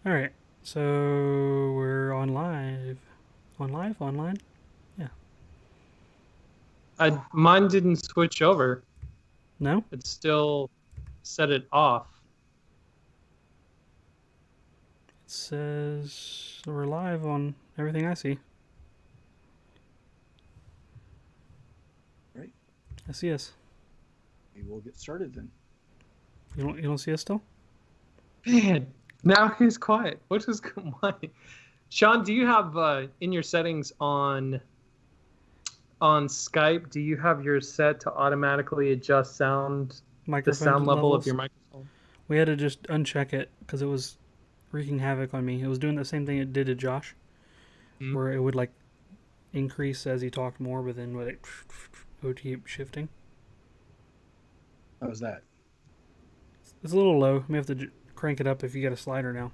All right, so we're on live. Online? Yeah. Mine didn't switch over. No? It still set it off. It says we're live on everything I see. Right. I see us. We will get started then. You don't see us still? Man, now he's quiet. What is going on? Sean, do you have in your settings on Skype? Do you have your set to automatically adjust the Microphone sound level of levels. your microphone? We had to just uncheck it because it was wreaking havoc on me. It was doing the same thing it did to Josh, Mm-hmm. where it would like increase as he talked more, but then it would keep shifting. How's that? It's a little low. You may have to crank it up if you get a slider now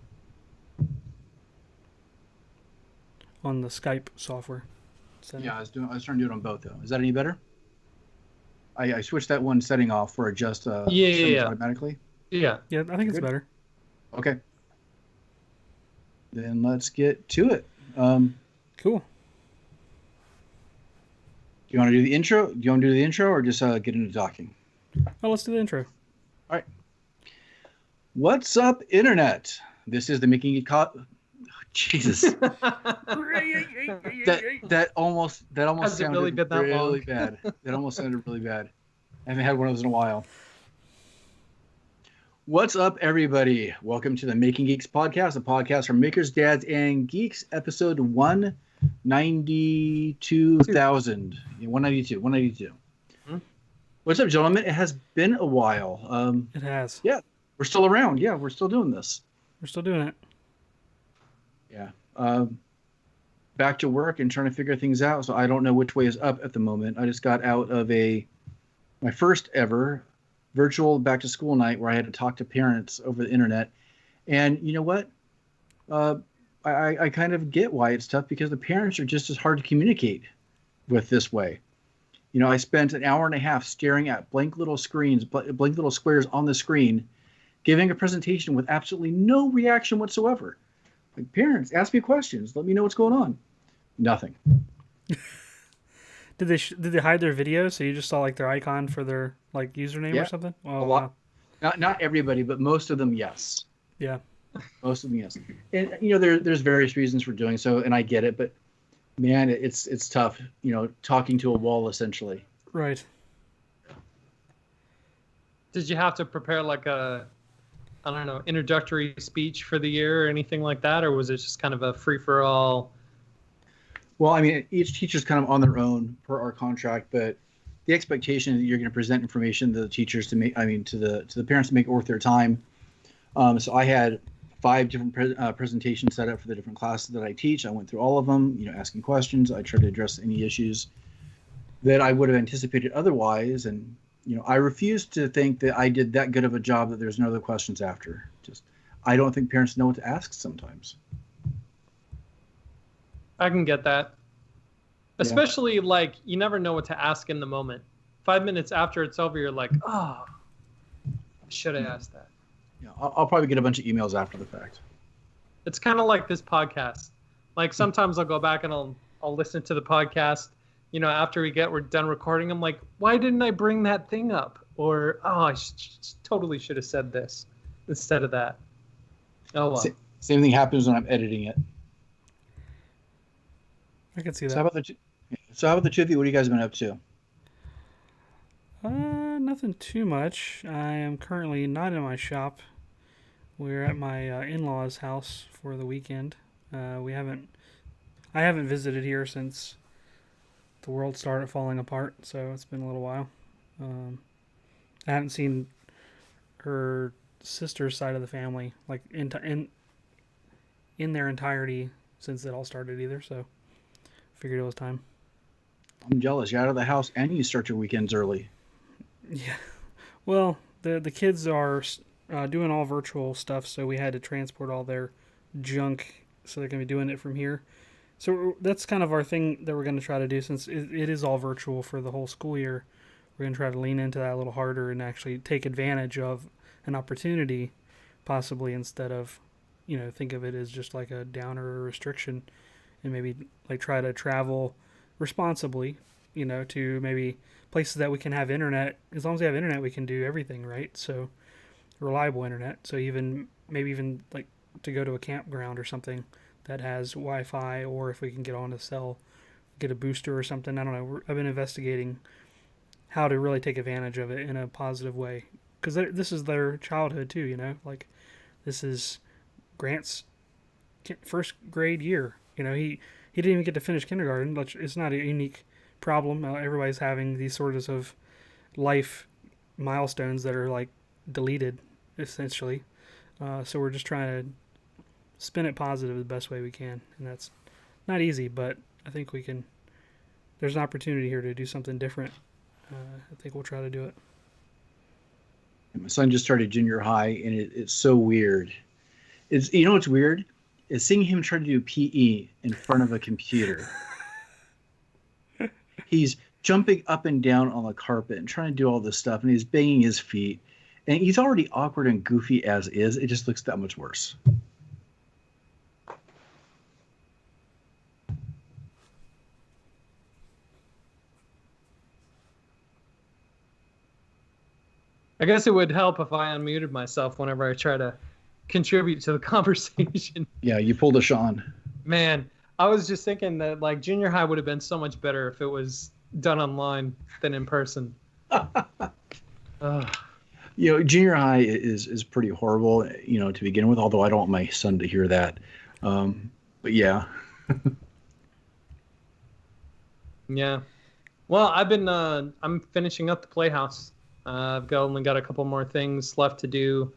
on the Skype software. Yeah, I was trying to do it on both though. Is that any better? I switched that one setting off for adjust settings Yeah. automatically. Yeah. Yeah, I think it's Good. better. Okay. Then let's get to it. Cool. Do you want to do the intro? Do you want to do the intro or just get into talking? Oh, let's do the intro. All right. What's up, Internet? This is the Making It Jesus. that almost Has it sounded really been that really long? bad. That almost sounded really bad. I haven't had one of those in a while. What's up, everybody? Welcome to the Making Geeks podcast, a podcast for makers, dads, and geeks, episode 192,000. 192. Hmm? What's up, gentlemen? It has been a while. It has. Yeah, we're still around. Yeah, we're still doing this. We're still doing it. Yeah. Back to work and trying to figure things out. So I don't know which way is up at the moment. I just got out of my first ever virtual back to school night where I had to talk to parents over the internet. And you know what? I kind of get why it's tough because the parents are just as hard to communicate with this way. You know, I spent an hour and a half staring at blank little screens, blank little squares on the screen, giving a presentation with absolutely no reaction whatsoever. Like, parents, ask me questions. Let me know what's going on. Nothing. Did they hide their video so you just saw like their icon for their like username Yeah, or something? Oh, a lot. wow. Not everybody, but most of them, yes. Yeah. Most of them, yes. And you know, there's various reasons for doing so, and I get it. But man, it's tough. You know, talking to a wall essentially. Right. Did you have to prepare like I don't know, introductory speech for the year or anything like that? Or was it just kind of a free for all? Well, I mean, each teacher's kind of on their own per our contract, but the expectation is that you're going to present information to the teachers to make, I mean, to the parents to make it worth their time. So I had 5 different presentations set up for the different classes that I teach. I went through all of them, you know, asking questions. I tried to address any issues that I would have anticipated otherwise. And, you know, I refuse to think that I did that good of a job that there's no other questions after. Just, I don't think parents know what to ask sometimes. I can get that. Especially like you never know what to ask in the moment. 5 minutes after it's over, you're like, oh, I should have asked that. Yeah, I'll probably get a bunch of emails after the fact. It's kind of like this podcast. Like sometimes I'll go back and I'll listen to the podcast, you know, after we're done recording. I'm like, why didn't I bring that thing up? Or, oh, I totally should have said this instead of that. Oh, well. Same thing happens when I'm editing it. I can see that. So how about the two of you? What have you guys been up to? Nothing too much. I am currently not in my shop. We're at my in-laws' house for the weekend. I haven't visited here since the world started falling apart, so it's been a little while. I haven't seen her sister's side of the family like in their entirety since it all started either. So figured it was time. I'm jealous. You're out of the house and you start your weekends early. Yeah. Well, the kids are doing all virtual stuff, so we had to transport all their junk, so they're going to be doing it from here. So that's kind of our thing that we're going to try to do since it is all virtual for the whole school year. We're going to try to lean into that a little harder and actually take advantage of an opportunity, possibly instead of think of it as just like a downer or restriction, and maybe like try to travel responsibly, to maybe places that we can have internet. As long as we have internet, we can do everything, right? So reliable internet. So even like to go to a campground or something that has Wi-Fi, or if we can get on a cell, get a booster or something. I don't know. I've been investigating how to really take advantage of it in a positive way, because this is their childhood too. Like this is Grant's first grade year. He didn't even get to finish kindergarten, but it's not a unique problem. Everybody's having these sorts of life milestones that are like deleted, essentially. So we're just trying to spin it positive the best way we can, and that's not easy, but I think we can. There's an opportunity here to do something different. I think we'll try to do it. My son just started junior high, and it's so weird. It's what's weird is seeing him try to do PE in front of a computer. He's jumping up and down on the carpet and trying to do all this stuff, and he's banging his feet, and he's already awkward and goofy as is. It just looks that much worse. I guess it would help if I unmuted myself whenever I try to contribute to the conversation. Yeah, you pulled a Sean. Man, I was just thinking that like junior high would have been so much better if it was done online than in person. Junior high is pretty horrible, to begin with, although I don't want my son to hear that. But yeah. Yeah. Well, I'm finishing up the Playhouse. I've only got a couple more things left to do.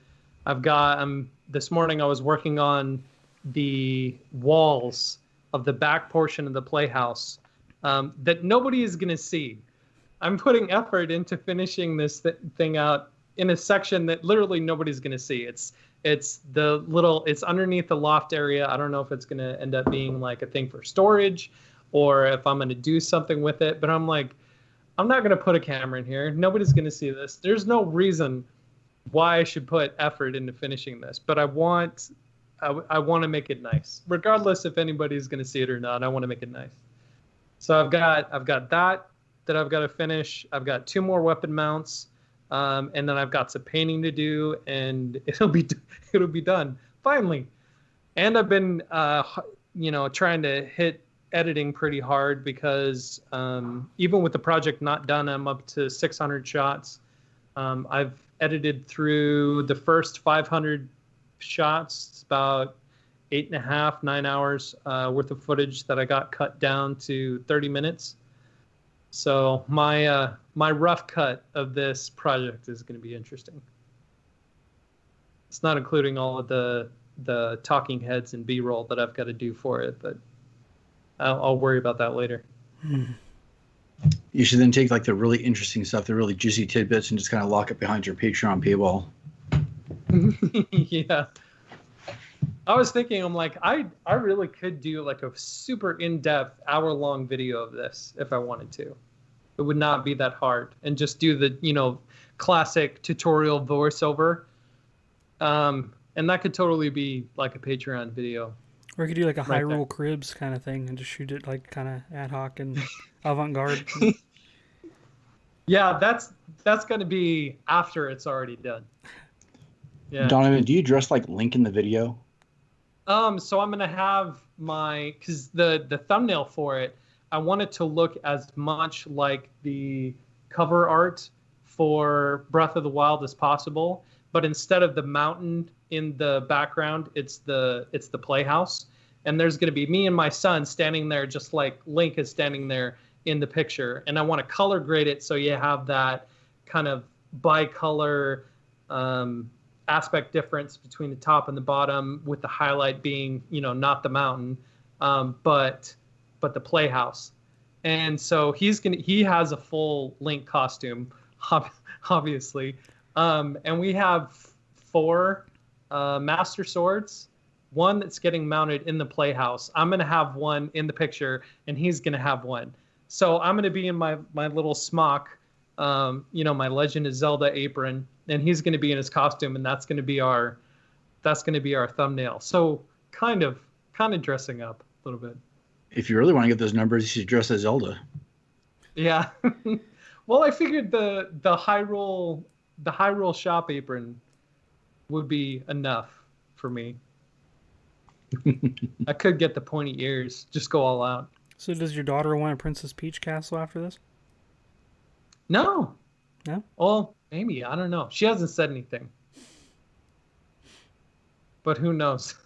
This morning I was working on the walls of the back portion of the Playhouse that nobody is going to see. I'm putting effort into finishing this thing out in a section that literally nobody's going to see. It's underneath the loft area. I don't know if it's going to end up being like a thing for storage or if I'm going to do something with it, but I'm like, I'm not going to put a camera in here. Nobody's going to see this. There's no reason why I should put effort into finishing this, but I want to make it nice, regardless if anybody's going to see it or not. I want to make it nice. So I've got that I've got to finish. I've got 2 more weapon mounts, and then I've got some painting to do, and it'll be done finally. And I've been trying to hit editing pretty hard because even with the project not done, I'm up to 600 shots. I've edited through the first 500 shots. It's about 8.5, 9 hours worth of footage that I got cut down to 30 minutes. So my rough cut of this project is going to be interesting. It's not including all of the talking heads and B-roll that I've got to do for it, but I'll worry about that later. You should then take like the really interesting stuff, the really juicy tidbits, and just kind of lock it behind your Patreon paywall. Yeah. I was thinking, I'm like, I really could do like a super in-depth hour-long video of this if I wanted to. It would not be that hard, and just do the classic tutorial voiceover. And that could totally be like a Patreon video. Or you could do like a Hyrule Cribs kind of thing and just shoot it like kind of ad hoc and avant-garde. Yeah, that's going to be after it's already done. Yeah. Donovan, do you dress like Link in the video? So I'm going to have because the thumbnail for it, I want it to look as much like the cover art for Breath of the Wild as possible, but instead of the mountain in the background, it's the playhouse, and there's going to be me and my son standing there just like Link is standing there in the picture, and I want to color grade it so you have that kind of bicolor aspect difference between the top and the bottom, with the highlight being not the mountain, but the playhouse. And so he has a full Link costume, obviously, and we have 4 Master Swords, one that's getting mounted in the playhouse. I'm going to have one in the picture, and he's going to have one. So I'm going to be in my little smock, my Legend of Zelda apron, and he's going to be in his costume, and that's going to be our that's going to be our thumbnail. So kind of dressing up a little bit. If you really want to get those numbers, you should dress as Zelda. Yeah. Well, I figured the Hyrule shop apron would be enough for me. I could get the pointy ears, just go all out. So does your daughter want a Princess Peach castle after this? No. No? Well, maybe. I don't know. She hasn't said anything. But who knows?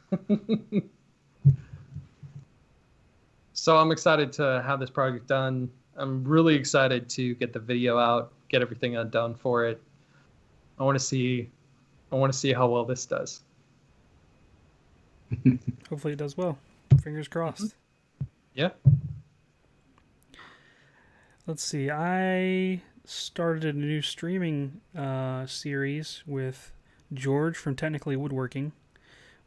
So I'm excited to have this project done. I'm really excited to get the video out, get everything done for it. I want to see how well this does. Hopefully it does well. Fingers crossed. Yeah. Let's see. I started a new streaming series with George from Technically Woodworking,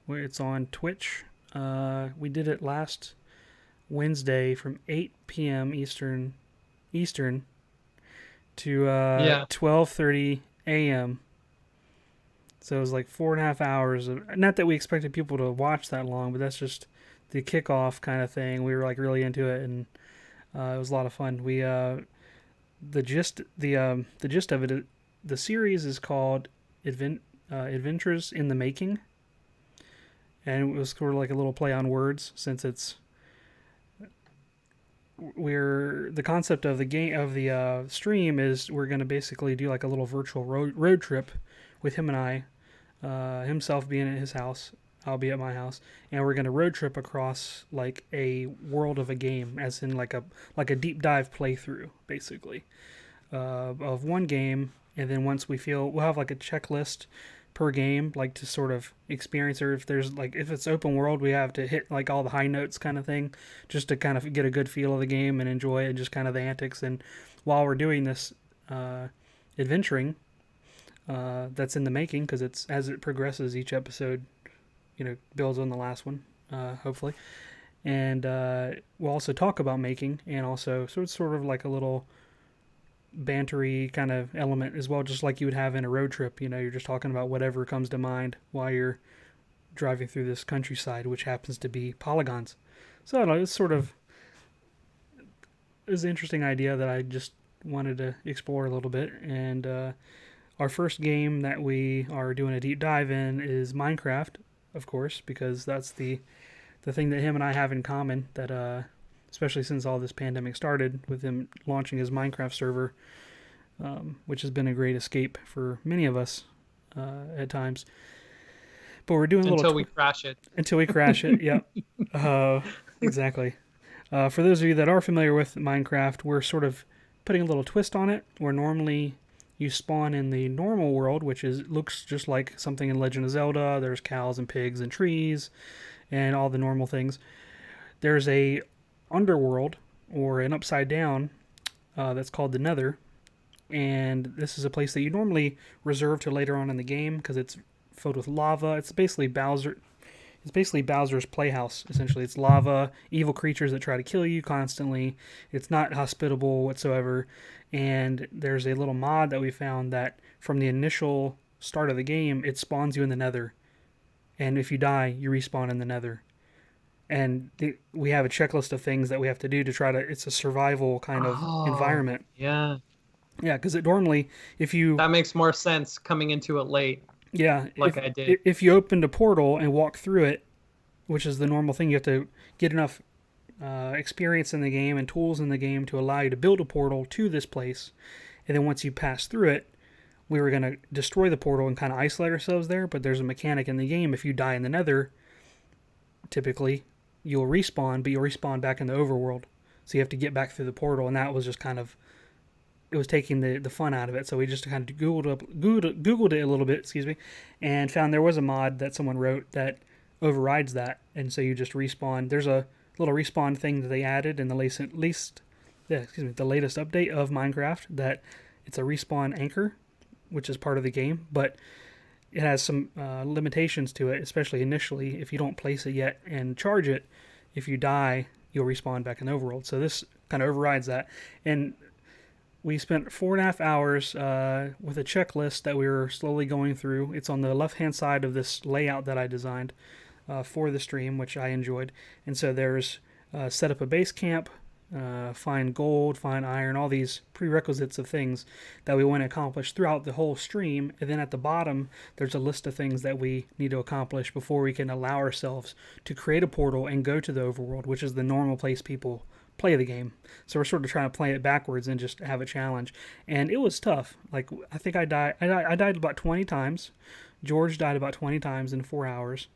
where it's on Twitch. We did it last Wednesday from 8 p.m. Eastern to 12:30 a.m. So it was like 4.5 hours of, not that we expected people to watch that long, but that's just the kickoff kind of thing. We were like really into it, and it was a lot of fun. We the gist of it, the series is called Adventures in the Making, and it was sort of like a little play on words, since the concept of the game of the stream is we're going to basically do like a little virtual road trip with him and I, himself being at his house, I'll be at my house, and we're going to road trip across like a world of a game, as in like a deep dive playthrough, basically, of one game. And then once we'll have like a checklist per game, like to sort of experience, or if it's open world, we have to hit like all the high notes kind of thing, just to kind of get a good feel of the game and enjoy it, and just kind of the antics. And while we're doing this adventuring, that's in the making, because it's as it progresses, each episode, builds on the last one, hopefully. And we'll also talk about making, and also, so it's sort of like a little bantery kind of element as well, just like you would have in a road trip. You're just talking about whatever comes to mind while you're driving through this countryside, which happens to be polygons. So I don't know, it was an interesting idea that I just wanted to explore a little bit. And our first game that we are doing a deep dive in is Minecraft, of course, because that's the thing that him and I have in common, that especially since all this pandemic started, with him launching his Minecraft server, which has been a great escape for many of us at times. But we're doing until we crash it. Until we crash it, yeah. Exactly. For those of you that are familiar with Minecraft, we're sort of putting a little twist on it, where normally you spawn in the normal world, which looks just like something in Legend of Zelda. There's cows and pigs and trees and all the normal things. There's a underworld, or an upside down, that's called the Nether, and this is a place that you normally reserve to later on in the game, because it's filled with lava. It's basically Bowser's playhouse, essentially. It's lava, evil creatures that try to kill you constantly. It's not hospitable whatsoever. And there's a little mod that we found that from the initial start of the game, it spawns you in the Nether. And if you die, you respawn in the Nether. And we have a checklist of things that we have to do to try to... It's a survival kind of environment. Yeah. Yeah, because normally, if you... That makes more sense coming into it late. Yeah. I did. If you opened a portal and walk through it, which is the normal thing, you have to get enough experience in the game and tools in the game to allow you to build a portal to this place. And then once you pass through it, we were going to destroy the portal and kind of isolate ourselves there. But there's a mechanic in the game. If you die in the Nether, typically you'll respawn, but you'll respawn back in the overworld. So you have to get back through the portal. And that was just kind of... It was taking the fun out of it. So we just kind of Googled it a little bit, and found there was a mod that someone wrote that overrides that. And so you just respawn. There's a little respawn thing that they added in the latest update of Minecraft, that it's a respawn anchor, which is part of the game, but it has some limitations to it, especially initially. If you don't place it yet and charge it, if you die, you'll respawn back in the overworld. So this kind of overrides that. And we spent 4.5 hours with a checklist that we were slowly going through. It's on the left-hand side of this layout that I designed for the stream, which I enjoyed. And so there's set up a base camp, find gold, find iron, all these prerequisites of things that we want to accomplish throughout the whole stream. And then at the bottom, there's a list of things that we need to accomplish before we can allow ourselves to create a portal and go to the overworld, which is the normal place people play the game. So we're sort of trying to play it backwards and just have a challenge. And it was tough. Like, I think I died about 20 times. George died about 20 times in 4 hours.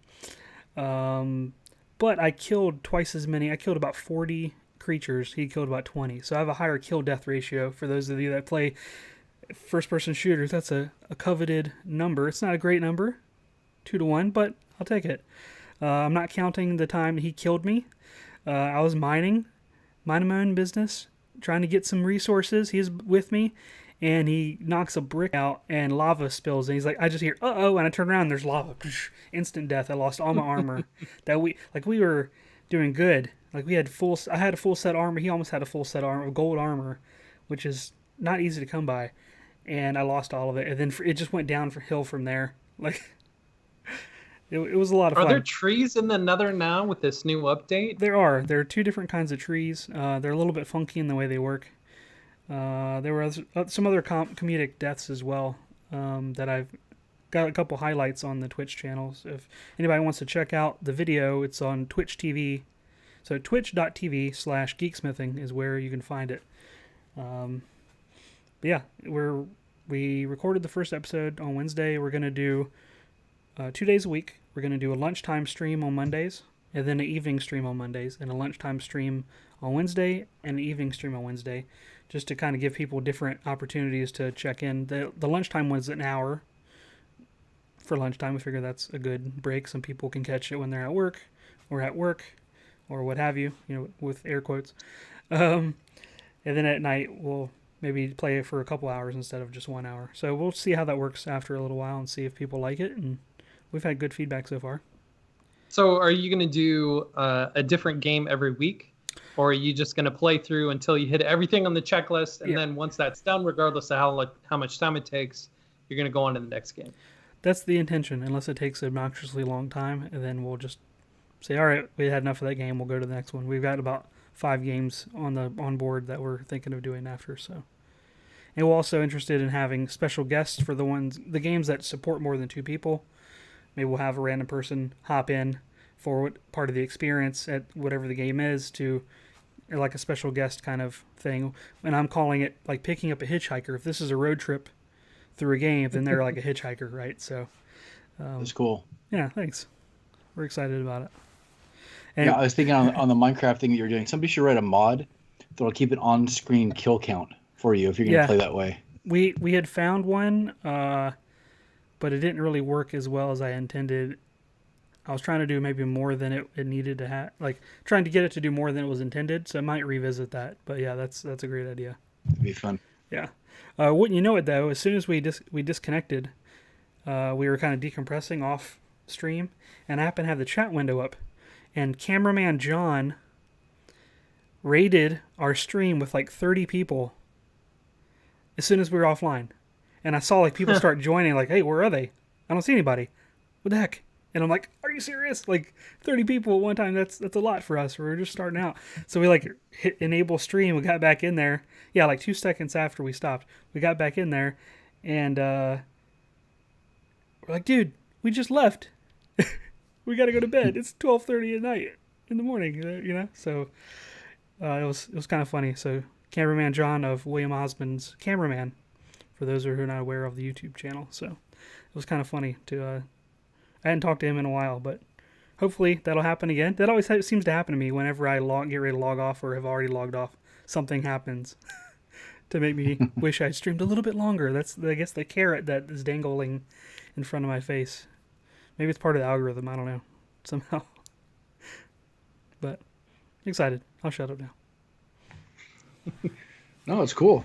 But I killed twice as many. I killed about 40 creatures. He killed about 20. So I have a higher kill-death ratio. For those of you that play first-person shooters, that's a coveted number. It's not a great number, 2-to-1, but I'll take it. I'm not counting the time he killed me. I was minding my own business, trying to get some resources. He's with me, and he knocks a brick out, and lava spills, and he's like, I just hear, uh-oh, and I turn around, and there's lava. Instant death. I lost all my armor. We were doing good. Like, I had a full set armor. He almost had a full set of gold armor, which is not easy to come by, and I lost all of it, and then it just went downhill from there. Like, it was a lot of fun. Are there trees in the Nether now with this new update? There are. There are two different kinds of trees. They're a little bit funky in the way they work. There were some other comedic deaths as well that I've got a couple highlights on the Twitch channels. If anybody wants to check out the video, it's on Twitch TV. So twitch.tv/geeksmithing is where you can find it. But yeah, we recorded the first episode on Wednesday. We're going to do 2 days a week. We're going to do a lunchtime stream on Mondays, and then an evening stream on Mondays, and a lunchtime stream on Wednesday, and an evening stream on Wednesday, just to kind of give people different opportunities to check in. The lunchtime was an hour for lunchtime. I figure that's a good break. Some people can catch it when they're at work, or what have you, with air quotes. And then at night, we'll maybe play it for a couple hours instead of just 1 hour. So we'll see how that works after a little while and see if people like it, and we've had good feedback so far. So are you going to do a different game every week? Or are you just going to play through until you hit everything on the checklist, and then once that's done, regardless of how much time it takes, you're going to go on to the next game? That's the intention, unless it takes an obnoxiously long time, and then we'll just say, all right, we had enough of that game, we'll go to the next one. We've got about 5 games on board that we're thinking of doing after. So, and we're also interested in having special guests for the games that support more than 2 people. Maybe we'll have a random person hop in for what part of the experience at whatever the game is, to like a special guest kind of thing. And I'm calling it like picking up a hitchhiker. If this is a road trip through a game, then they're like a hitchhiker, right? So that's cool. Yeah, thanks. We're excited about it. And yeah, I was thinking on the Minecraft thing that you're doing, somebody should write a mod that'll keep an on-screen kill count for you if you're going to play that way. We had found one, but it didn't really work as well as I intended. I was trying to do maybe more than it needed to have, like trying to get it to do more than it was intended. So I might revisit that. But yeah, that's a great idea. It'd be fun. Yeah. Wouldn't you know it though? As soon as we disconnected, we were kind of decompressing off stream, and I happened to have the chat window up, and cameraman John raided our stream with like 30 people as soon as we were offline. And I saw like people start joining, like, hey, where are they? I don't see anybody. What the heck? And I'm like, are you serious? Like 30 people at one time, that's a lot for us. We're just starting out. So we like hit enable stream. We got back in there. Yeah, like 2 seconds after we stopped. We got back in there, and we're like, dude, we just left. We got to go to bed. It's 12:30 at night in the morning, So it was kind of funny. So cameraman John of William Osmond's Cameraman, for those who are not aware of the YouTube channel. So it was kind of funny to I hadn't talked to him in a while, but hopefully that'll happen again. That always seems to happen to me whenever I get ready to log off or have already logged off. Something happens to make me wish I'd streamed a little bit longer. That's, I guess, the carrot that is dangling in front of my face. Maybe it's part of the algorithm. I don't know. Somehow. But excited. I'll shut up now. No, it's cool.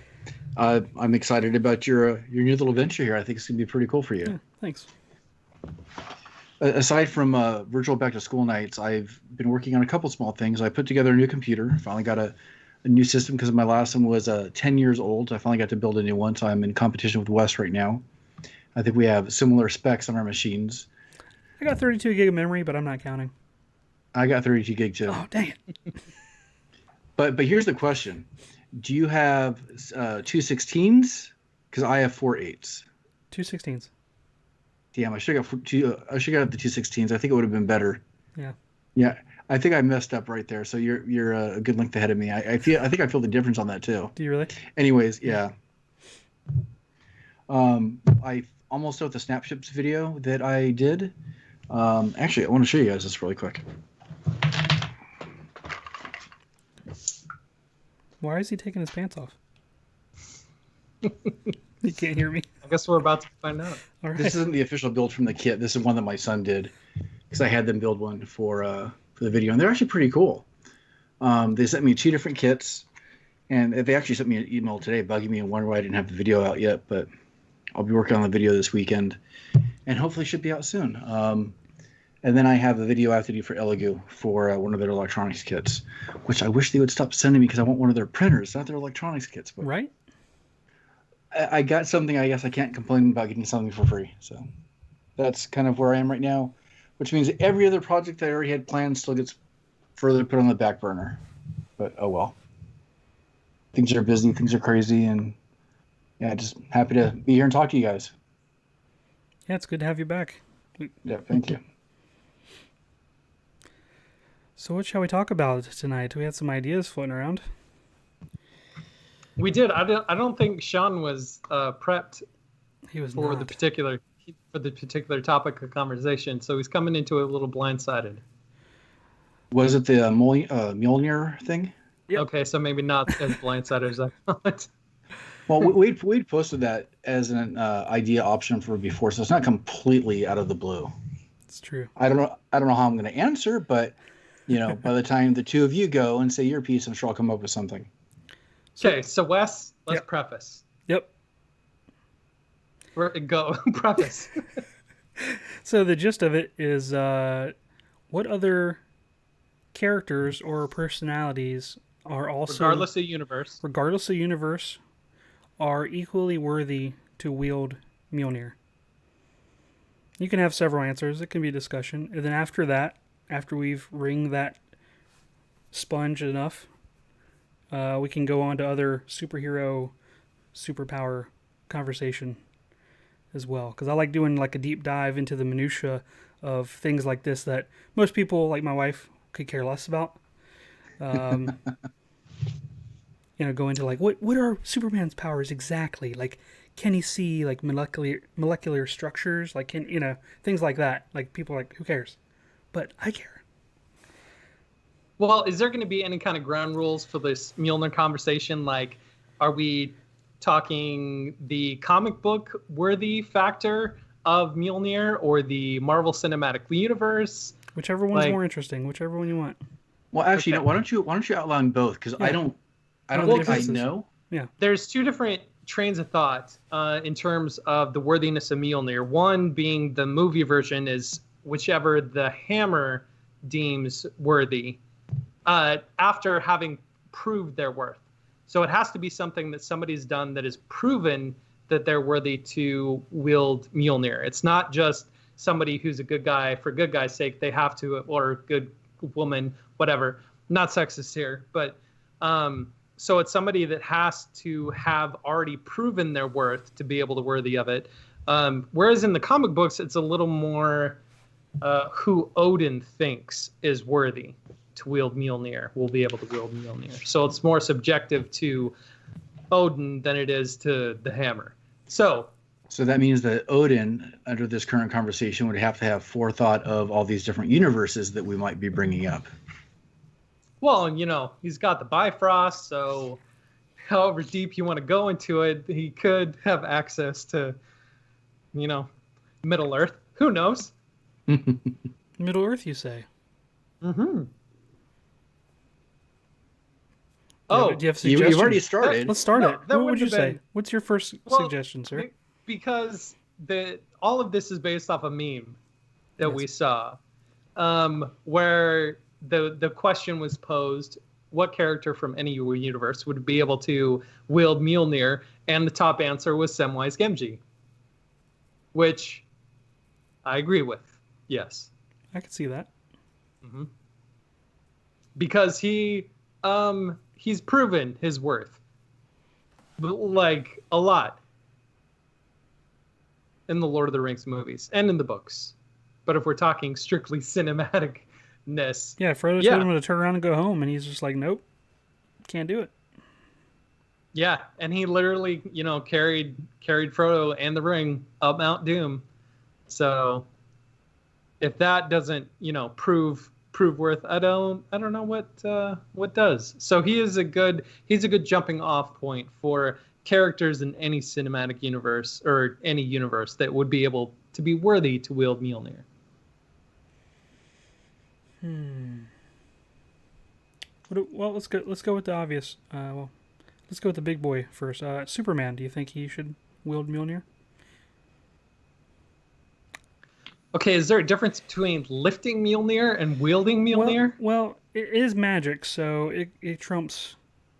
I'm excited about your new little venture here. I think it's going to be pretty cool for you. Yeah, thanks. Aside from virtual back to school nights, I've been working on a couple small things. I put together a new computer. Finally got a a new system because my last one was 10 years old. I finally got to build a new one, so I'm in competition with Wes right now. I think we have similar specs on our machines. I got 32 gig of memory, but I'm not counting. I got 32 gig too. Oh, dang it. But here's the question. Do you have 216s? Because I have 4.8s. 216s. Damn, I should have got the 216s. I think it would have been better. Yeah. Yeah, I think I messed up right there. So you're a good length ahead of me. I think I feel the difference on that too. Do you really? Anyways, yeah. I almost wrote the Snapships video that I did. Actually, I want to show you guys this really quick. Why is he taking his pants off? You can't hear me. I guess we're about to find out. All right. This isn't the official build from the kit. This is one that my son did because I had them build one for the video, and they're actually pretty cool. They sent me 2 different kits, and they actually sent me an email today bugging me and wondering why I didn't have the video out yet, but I'll be working on the video this weekend, and hopefully it should be out soon. And then I have a video I have to do for Elegoo for one of their electronics kits, which I wish they would stop sending me because I want one of their printers, not their electronics kits. But Right? I got something. I guess I can't complain about getting something for free. So that's kind of where I am right now, which means every other project I already had planned still gets further put on the back burner. But oh well. Things are busy. Things are crazy. And yeah, just happy to be here and talk to you guys. Yeah, it's good to have you back. Yeah, thank you. So what shall we talk about tonight? We had some ideas floating around. We did. I don't think Sean was prepped He was for not. the particular topic of conversation, so he's coming into it a little blindsided. Was it the Mjolnir thing? Yep. Okay, so maybe not as blindsided as I thought. Well, we'd posted that as an idea option for before, so it's not completely out of the blue. It's true. I don't know how I'm going to answer, but by the time the two of you go and say your piece, I'm sure I'll come up with something. Okay, so Wes, let's Yep. preface. Yep. Go preface. So the gist of it is, what other characters or personalities are also, Regardless of universe, are equally worthy to wield Mjolnir? You can have several answers. It can be discussion. And then after that, after we've wringed that sponge enough, we can go on to other superhero, superpower conversation as well. Because I like doing like a deep dive into the minutia of things like this that most people, like my wife, could care less about. Go into like what are Superman's powers exactly? Like, can he see like molecular structures? Like, things like that. Like, people are like, who cares? But I care. Well, is there going to be any kind of ground rules for this Mjolnir conversation? Like, are we talking the comic book worthy factor of Mjolnir or the Marvel Cinematic Universe? Whichever one's more interesting. Whichever one you want. Well, actually, Okay. why don't you outline both? Because Yeah. I don't Well, think I differences. know. There's two different trains of thought in terms of the worthiness of Mjolnir. One being the movie version is whichever the Hammer deems worthy after having proved their worth. So it has to be something that somebody's done that has proven that they're worthy to wield Mjolnir. It's not just somebody who's a good guy for good guy's sake. They have to, or a good woman, whatever. Not sexist here, but so it's somebody that has to have already proven their worth to be able to worthy of it. Whereas in the comic books, it's a little more who Odin thinks is worthy to wield Mjolnir will be able to wield Mjolnir. So it's more subjective to Odin than it is to the hammer. So that means that Odin, under this current conversation, would have to have forethought of all these different universes that we might be bringing up. well, he's got the Bifrost, so however deep you want to go into it, he could have access to, Middle Earth. Who knows? Middle Earth, you say? Mm-hmm. Do you have You've suggestions? already started. Let's start No, it. that What would wouldn't you have say? been- What's your first Well, suggestion, sir? Because all of this is based off a meme that Yes. we saw, where the question was posed: what character from any universe would be able to wield Mjolnir, and the top answer was Samwise Gamgee, which I agree with. Yes. I could see that. Mm-hmm. Because he's proven his worth, like a lot, in the Lord of the Rings movies and in the books. But if we're talking strictly cinematicness, Yeah, Frodo told him to turn around and go home, and he's just like, nope, can't do it. Yeah, and he literally, carried Frodo and the ring up Mount Doom. So if that doesn't, prove worth, I don't know what does. So he's a good jumping off point for characters in any cinematic universe or any universe that would be able to be worthy to wield Mjolnir. Well, let's go with the obvious. Let's go with the big boy first. Superman. Do you think he should wield Mjolnir? Okay, is there a difference between lifting Mjolnir and wielding Mjolnir? Well, it is magic, so it trumps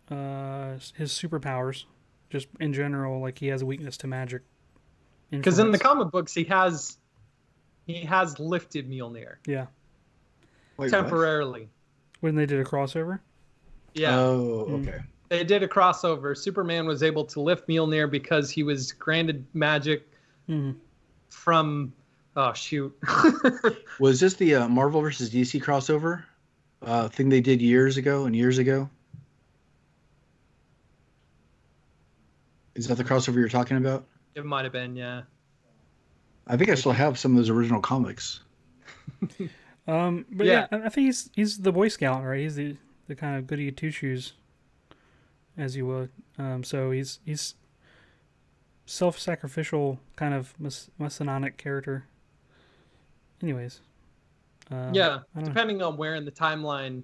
his superpowers. Just in general, like he has a weakness to magic. Because in the comic books, he has lifted Mjolnir. Yeah. Wait, temporarily. What? When they did a crossover? Yeah. Oh, okay. They did a crossover. Superman was able to lift Mjolnir because he was granted magic from... Oh, shoot. Was this the Marvel versus DC crossover thing they did years ago? Is that the crossover you're talking about? It might have been, yeah. I think I still have some of those original comics. But yeah, I think he's the Boy Scout, right? He's the kind of goody two shoes, as you would. So he's self-sacrificial kind of messianic character. Anyways, depending on where in the timeline,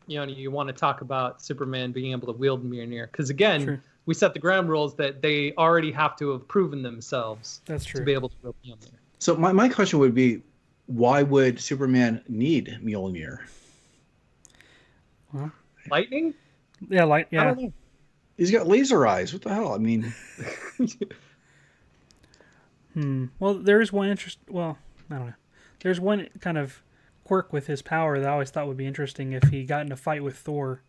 you want to talk about Superman being able to wield Mjolnir, because again, we set the ground rules that they already have to have proven themselves. That's true. To be able to wield Mjolnir. So my question would be, why would Superman need Mjolnir? Well, lightning? Yeah, I don't know. He's got laser eyes. What the hell? I mean, Well, there is one Well, I don't know. There's one kind of quirk with his power that I always thought would be interesting if he got in a fight with Thor,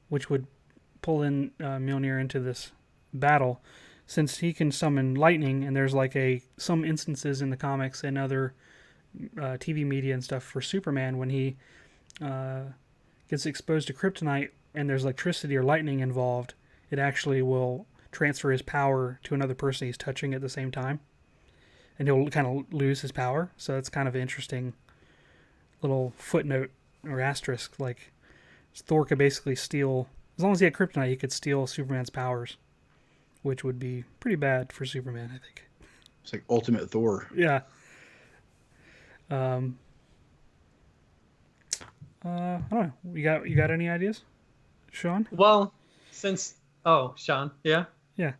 which would pull in Mjolnir into this battle, since he can summon lightning, and there's like some instances in the comics and other TV media and stuff for Superman when he gets exposed to kryptonite and there's electricity or lightning involved, it actually will transfer his power to another person he's touching at the same time, and he'll kind of lose his power. So it's kind of an interesting little footnote or asterisk. Like Thor could basically steal, as long as he had kryptonite, he could steal Superman's powers, which would be pretty bad for Superman, I think. It's like Ultimate Thor. Yeah. I don't know. You got any ideas, Sean? Well, Sean, yeah. Yeah.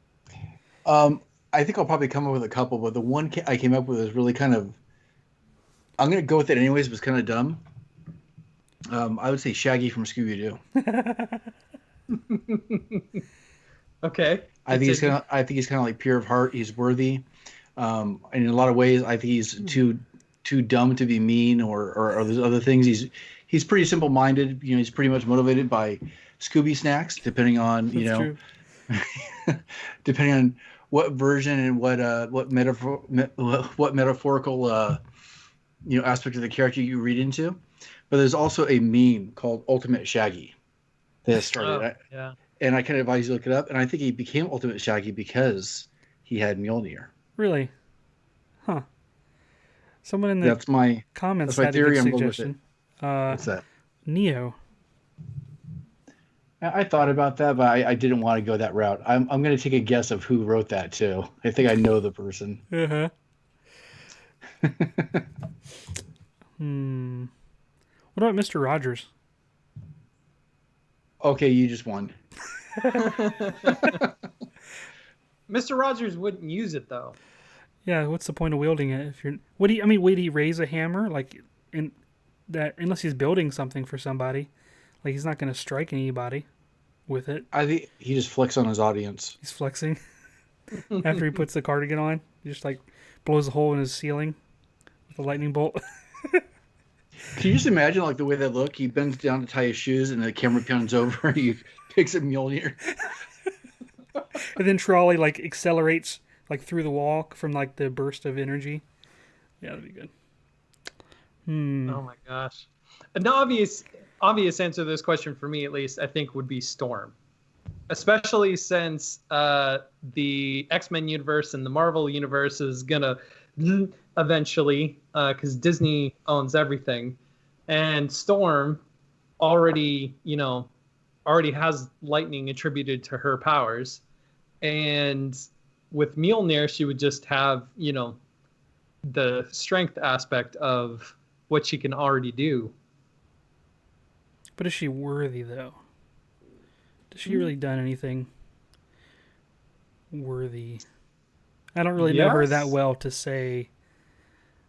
I think I'll probably come up with a couple, but the one I came up with is really kind of... I'm going to go with it anyways, but it's kind of dumb. I would say Shaggy from Scooby-Doo. Okay. I think he's kind of like pure of heart. He's worthy. And in a lot of ways, I think he's too dumb to be mean or there's other things. He's pretty simple-minded. He's pretty much motivated by Scooby snacks, depending on depending on what version and what metaphorical aspect of the character you read into. But there's also a meme called Ultimate Shaggy that started. Yeah. And I kind of advise you to look it up. And I think he became Ultimate Shaggy because he had Mjolnir. Really? Huh. Someone in the comments had a good suggestion. What's that? Neo. I thought about that, but I didn't want to go that route. I'm going to take a guess of who wrote that, too. I think I know the person. Uh-huh. What about Mr. Rogers? Okay, you just won. Mr. Rogers wouldn't use it, though. Yeah, what's the point of wielding it if you're... Would he raise a hammer? that unless he's building something for somebody, like he's not going to strike anybody with it. I think he just flicks on his audience. He's flexing after he puts the cardigan on. He just like blows a hole in his ceiling with a lightning bolt. Can you just imagine like the way they look? He bends down to tie his shoes, and the camera pans over, and he picks a Mjolnir. And then Trolley like accelerates like through the wall from like the burst of energy. Yeah, that'd be good. Oh my gosh. An obvious answer to this question for me, at least, I think would be Storm. Especially since the X-Men universe and the Marvel universe is gonna eventually, because Disney owns everything, and Storm already has lightning attributed to her powers, and with Mjolnir she would just have the strength aspect of what she can already do. But is she worthy though? Has she really done anything worthy? I don't really know her that well to say.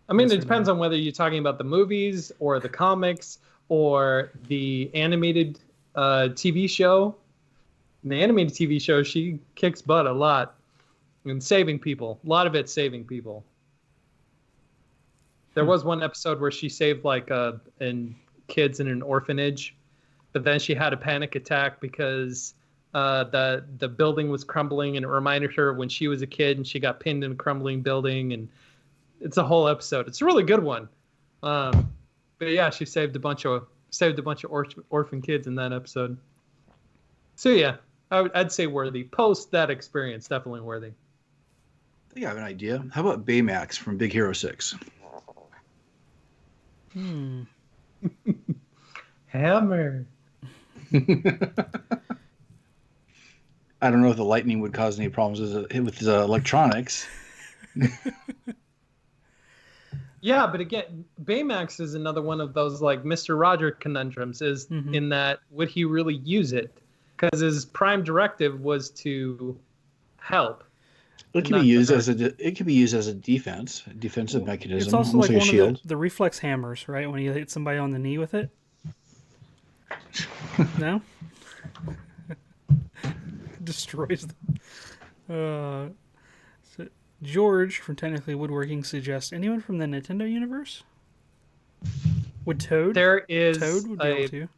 I mean, it depends on whether you're talking about the movies or the comics or the animated TV show. In the animated TV show, she kicks butt a lot and saving people. A lot of it saving people. There was one episode where she saved kids in an orphanage, but then she had a panic attack because the building was crumbling, and it reminded her of when she was a kid and she got pinned in a crumbling building, and it's a whole episode. It's a really good one. But yeah, she saved a bunch of orphan kids in that episode. So yeah, I'd say worthy. Post that experience, definitely worthy. I think I have an idea. How about Baymax from Big Hero 6? Hammer. I don't know if the lightning would cause any problems with his electronics. Yeah, but again, Baymax is another one of those like Mr. Roger conundrums. In that, would he really use it? Because his prime directive was to help. It can be used as a defensive mechanism. It's also like a one shield. of the reflex hammers, right? When you hit somebody on the knee with it. No. Destroys them. So George from Technically Woodworking suggests anyone from the Nintendo universe? Would Toad? There is Toad would be able to.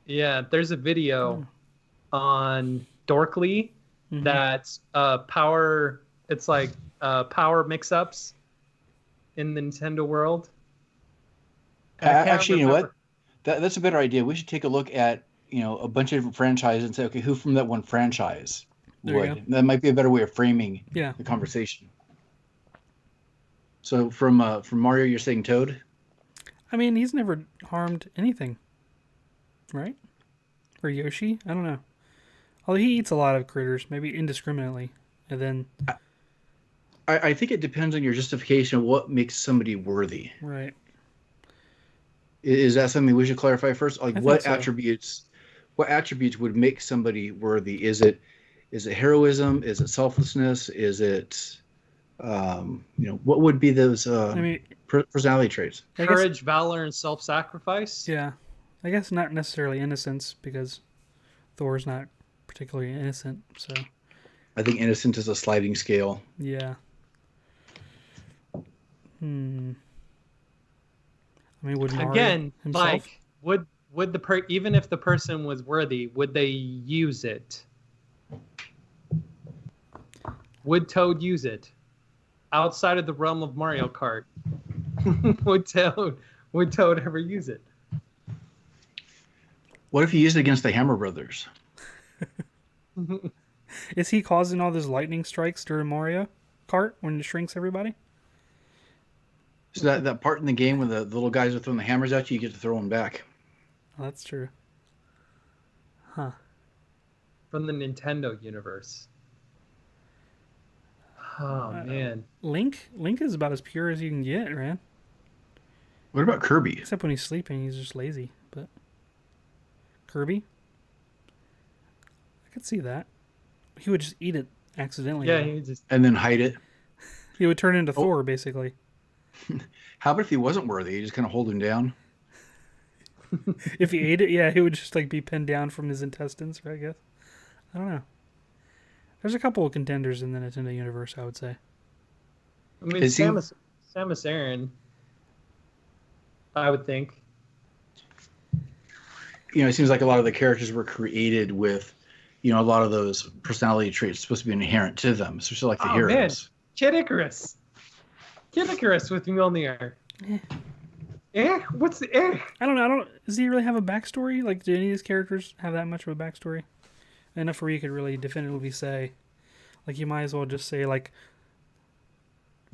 Yeah, there's a video on Dorkly that's power. It's like power mix-ups in the Nintendo world. Actually, you know what? That's a better idea. We should take a look at a bunch of different franchises and say, okay, who from that one franchise would? That might be a better way of framing the conversation. So from Mario, you're saying Toad? I mean, he's never harmed anything, right? Or Yoshi? I don't know. Although he eats a lot of critters, maybe indiscriminately, and then. I think it depends on your justification of what makes somebody worthy. Right. Is that something we should clarify first? Like, what attributes would make somebody worthy? Is it heroism? Is it selflessness? Is it, what would be those personality traits? Courage, valor, and self-sacrifice? Yeah. I guess not necessarily innocence, because Thor's not particularly innocent, so. I think innocence is a sliding scale. Yeah. I mean, would Mario again, himself? like, would even if the person was worthy, would they use it? Would Toad use it outside of the realm of Mario Kart? Would Toad ever use it? What if he used it against the Hammer Brothers? Is he causing all those lightning strikes during Mario Kart when it shrinks everybody? So that part in the game when the little guys are throwing the hammers at you, you get to throw them back. Oh, that's true. Huh. From the Nintendo universe. Oh, man. Link is about as pure as you can get, man. What about Kirby? Except when he's sleeping, he's just lazy. But Kirby? I could see that. He would just eat it accidentally. Yeah, and then hide it. He would turn into Thor, basically. How about if he wasn't worthy? You just kind of hold him down. If he ate it, yeah, he would just like be pinned down from his intestines, I guess. I don't know. There's a couple of contenders in the Nintendo universe, I would say. I mean, Is he- Samus Aran, I would think. It seems like a lot of the characters were created with, a lot of those personality traits supposed to be inherent to them, especially like the heroes. Man. Kid Icarus. Kid Icarus with Mjolnir. What's the I don't know. Does he really have a backstory? Like, do any of these characters have that much of a backstory? Enough where you could really definitively say, like, you might as well just say like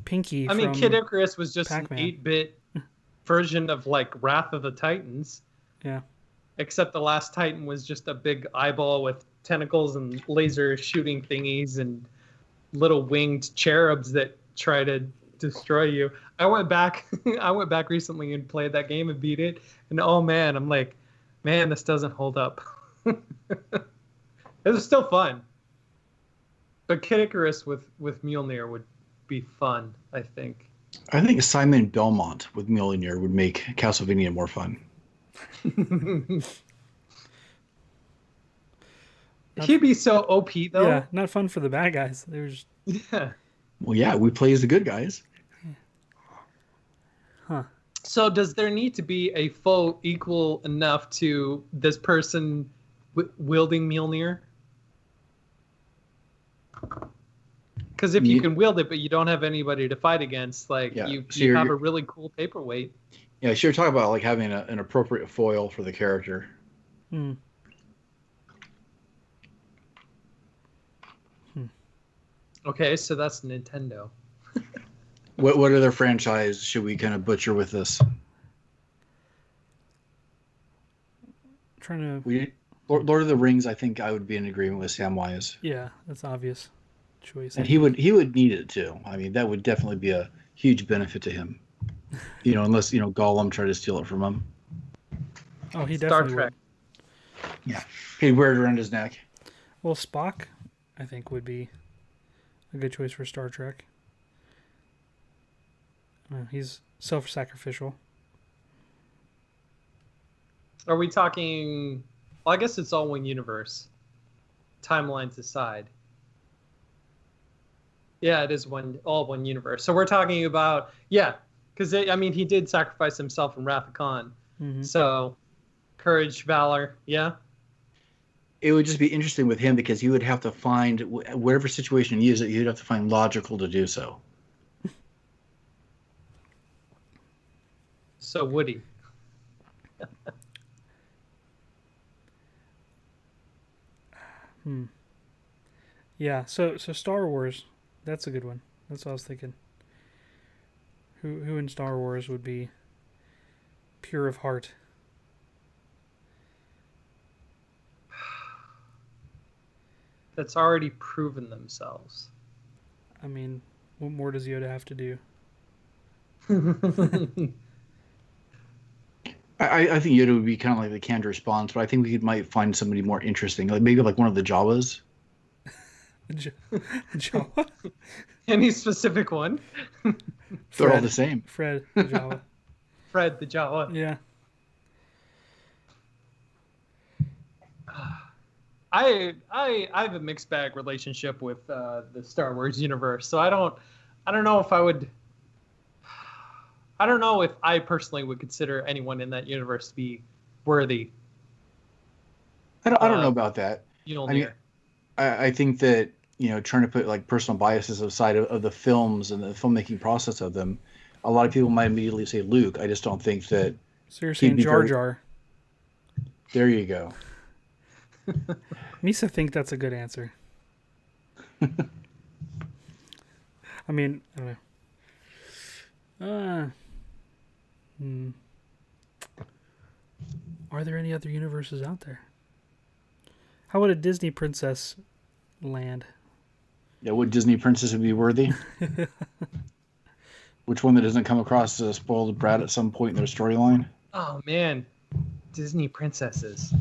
Pinky. I mean, from Kid Icarus was just Pac-Man. an 8-bit version of like Wrath of the Titans. Yeah. Except the last Titan was just a big eyeball with tentacles and laser shooting thingies and little winged cherubs that try to destroy you. I went back recently and played that game and beat it, and oh man, I'm like, man, this doesn't hold up. It was still fun. But Kid Icarus with Mjolnir would be fun, I think. I think Simon Belmont with Mjolnir would make Castlevania more fun. He'd be so OP though. Yeah, not fun for the bad guys. There's Yeah. Well, yeah, we play as the good guys. So does there need to be a foe equal enough to this person wielding Mjolnir? Because if you can wield it, but you don't have anybody to fight against, like you have a really cool paperweight. Yeah, so you're talking about like having an appropriate foil for the character. Okay, so that's Nintendo. What other franchise should we kind of butcher with this? Lord of the Rings. I think I would be in agreement with Samwise. Yeah, that's obvious choice. And he would need it too. I mean, that would definitely be a huge benefit to him. Unless Gollum tried to steal it from him. Oh, he Star definitely Trek. would. Yeah, he'd wear it around his neck. Well, Spock, I think, would be a good choice for Star Trek. He's self-sacrificial. Are we talking? Well, I guess it's all one universe. Timelines aside. Yeah, it is all one universe. So we're talking about because he did sacrifice himself in Wrath of Khan. Mm-hmm. So, courage, valor, yeah. It would just be interesting with him because he would have to find whatever situation he is, you'd have to find logical to do so. So Woody. Yeah, so Star Wars, that's a good one. That's what I was thinking. Who in Star Wars would be pure of heart? That's already proven themselves. I mean, what more does Yoda have to do? I think Yoda would be kind of like the canned response, but I think we might find somebody more interesting, like maybe like one of the Jawas. Jawa? Any specific one? They're all the same. Fred the Jawa. Fred the Jawa. Yeah. I have a mixed bag relationship with the Star Wars universe, so I don't know if I would. I don't know if I personally would consider anyone in that universe to be worthy. I don't know about that. I think that trying to put like personal biases aside of the films and the filmmaking process of them, a lot of people might immediately say Luke. I just don't think that. So you're saying Jar Jar? There you go. Misa think that's a good answer. I mean, I don't know. Are there any other universes out there? How would a Disney princess land? Yeah, what Disney princess would be worthy? Which one that doesn't come across as a spoiled brat at some point in their storyline? Oh man, Disney princesses.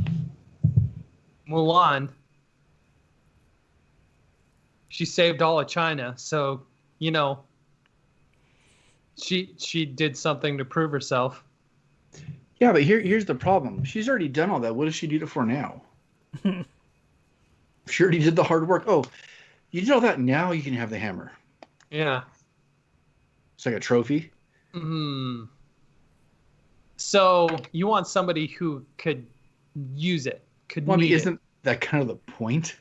Mulan. She saved all of China, so she did something to prove herself. Yeah, but here's the problem. She's already done all that. What does she need it for now? She already did the hard work. Oh, you did all that. Now you can have the hammer. Yeah. It's like a trophy. Hmm. So you want somebody who could use it, could Well, I mean, need it. isn't that kind of the point?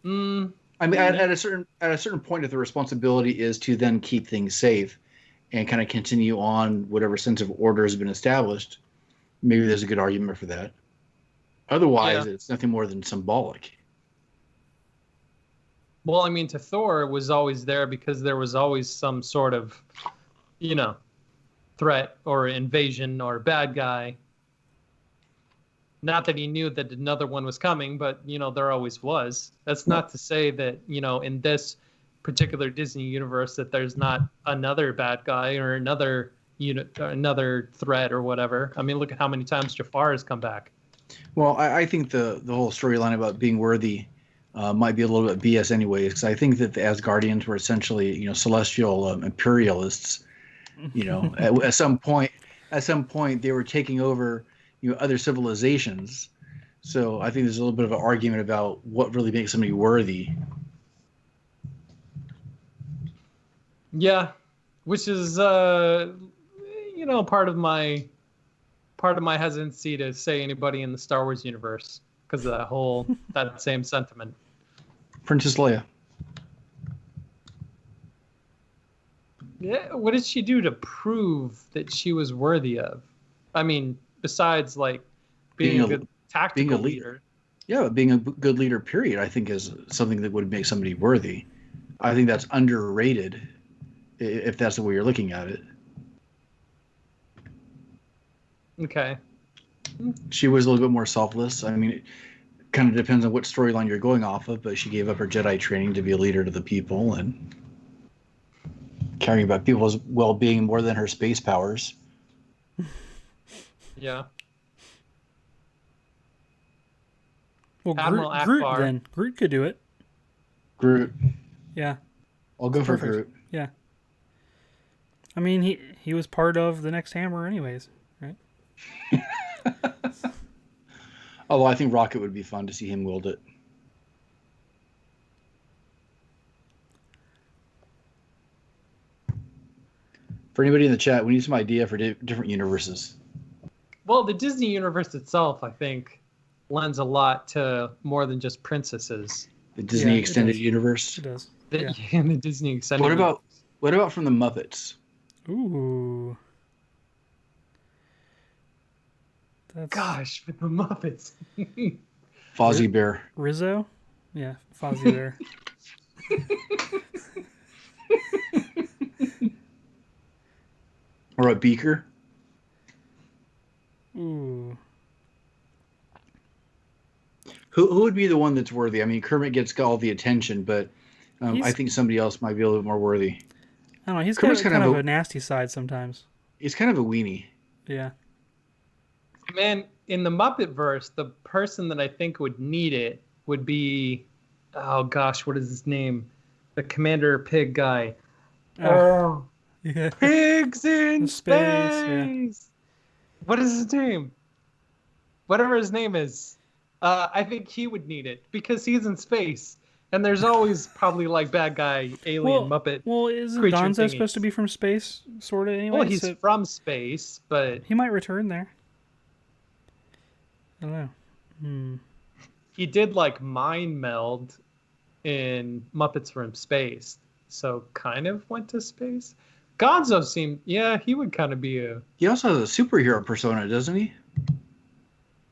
Mm, I mean, at a certain point, if the responsibility is to then keep things safe and kind of continue on whatever sense of order has been established, maybe there's a good argument for that. Otherwise, Yeah. it's nothing more than symbolic. well, I mean, to Thor it was always there because there was always some sort of, you know, threat or invasion or bad guy. Not that he knew that another one was coming, but there always was. That's not to say that in this particular Disney universe that there's not another bad guy or another another threat or whatever. I mean, look at how many times Jafar has come back. Well, I think the whole storyline about being worthy might be a little bit BS anyways, because I think that the Asgardians were essentially, celestial imperialists. At some point, they were taking over, other civilizations. So I think there's a little bit of an argument about what really makes somebody worthy. Yeah, which is part of my hesitancy to say anybody in the Star Wars universe because of that same sentiment. Princess Leia. Yeah, what did she do to prove that she was worthy of? I mean, besides like being a good tactical being a leader. Yeah, but being a good leader, period, I think is something that would make somebody worthy. I think that's underrated, if that's the way you're looking at it. Okay. She was a little bit more selfless. I mean, it kind of depends on what storyline you're going off of, but she gave up her Jedi training to be a leader to the people and caring about people's well-being more than her space powers. Yeah. Well, Admiral Groot Akbar. then. Groot could do it. Groot. Yeah. I'll go for Perfect. Groot. Yeah. I mean, he was part of the next Hammer anyways, right? Although I think Rocket would be fun to see him wield it. For anybody in the chat, we need some idea for different universes. Well, the Disney universe itself, I think, lends a lot to more than just princesses. The Disney Yeah, it Extended does. Universe. It does. The, Yeah. the Disney extended. What about from the Muppets? Ooh. That's Gosh, with the Muppets. Fozzie Bear. Rizzo? Yeah, Fozzie Bear. Or a Beaker. Ooh. Who would be the one that's worthy? I mean, Kermit gets all the attention, but I He's- think somebody else might be a little bit more worthy. I don't know. He's Kermit's got kind of a nasty side sometimes. He's kind of a weenie. Yeah. Man, in the Muppet verse, the person that I think would need it would be, oh gosh, what is his name? The Commander Pig guy. Oh. Yeah. Pigs in Space, space. yeah. What is his name? Whatever his name is. I think he would need it because he's in space. And there's always probably like bad guy, alien, Muppet. Well, isn't creature Donzo thingies. supposed to be from space, sort of, anyway? Well, he's so from space, but he might return there. I don't know. he did like mind meld in Muppets from Space. So kind of went to space. Gonzo seemed, yeah, he would kind of be a, He also has a superhero persona, doesn't he?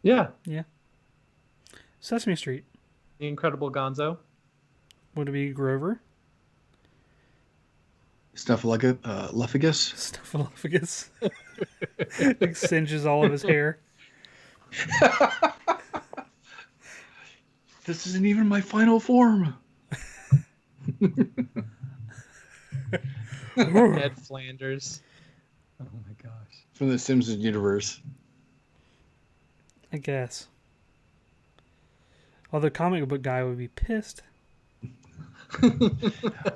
yeah, Sesame Street. the Incredible Gonzo. Would it be Grover? Snuffleupagus. Snuffleupagus. Like singes all of his hair. This isn't even my final form. Ned Flanders. Oh my gosh. From the Simpsons universe. I guess. Although comic book guy would be pissed. Oh,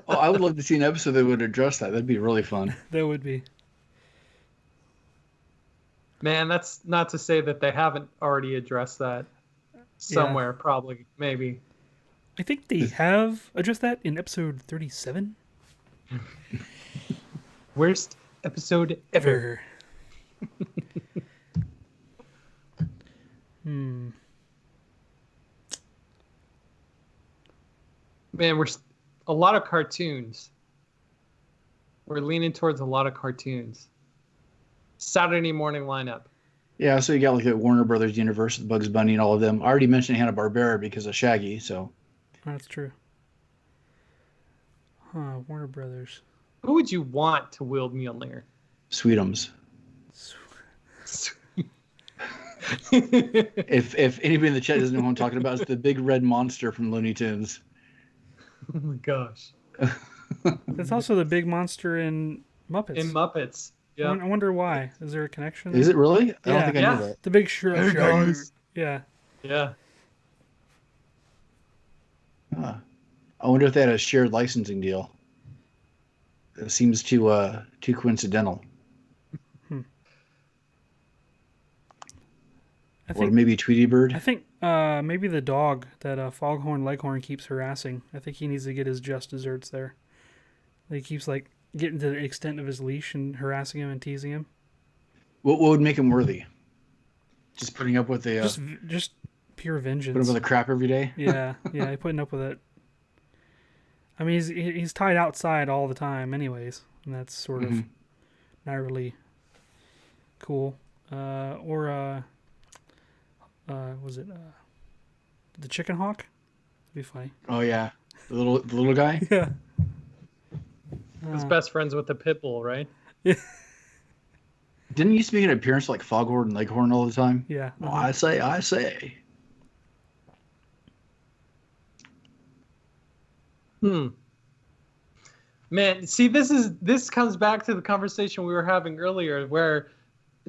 I would love to see an episode that would address that. That'd be really fun. That would be. Man, that's not to say that they haven't already addressed that somewhere, probably, maybe. I think they have addressed that in episode 37. Worst episode ever. Hmm. Man, a lot of cartoons. We're leaning towards a lot of cartoons. Saturday morning lineup. Yeah, so you got like the Warner Brothers universe, the Bugs Bunny and all of them. I already mentioned Hanna-Barbera because of Shaggy, so. That's true. Huh, Warner Brothers. Who would you want to wield Mjolnir? Sweetums. If anybody in the chat doesn't know what I'm talking about, it's the big red monster from Looney Tunes. Oh my gosh. That's also the big monster in Muppets. In Muppets. Yeah. I wonder why. Is there a connection? Is it really? I Yeah. don't think I knew that. The big Shaggy. guys. Yeah. Yeah. Huh. I wonder if they had a shared licensing deal. It seems too coincidental. Or maybe Tweety Bird. I think maybe the dog that Foghorn Leghorn keeps harassing. I think he needs to get his just desserts there. He keeps like getting to the extent of his leash and harassing him and teasing him. What would make him worthy? Just putting up with the just pure vengeance. putting up with the crap every day. Yeah, putting up with it. I mean, he's tied outside all the time, anyways, and that's sort of not really cool. Was it the chicken hawk? That'd be funny. Oh yeah, the little guy. Yeah. His best friends with the pit bull, right? Yeah. Didn't he used to make an appearance like Foghorn and Leghorn all the time? Yeah. Oh, I say. Man, see, this comes back to the conversation we were having earlier, where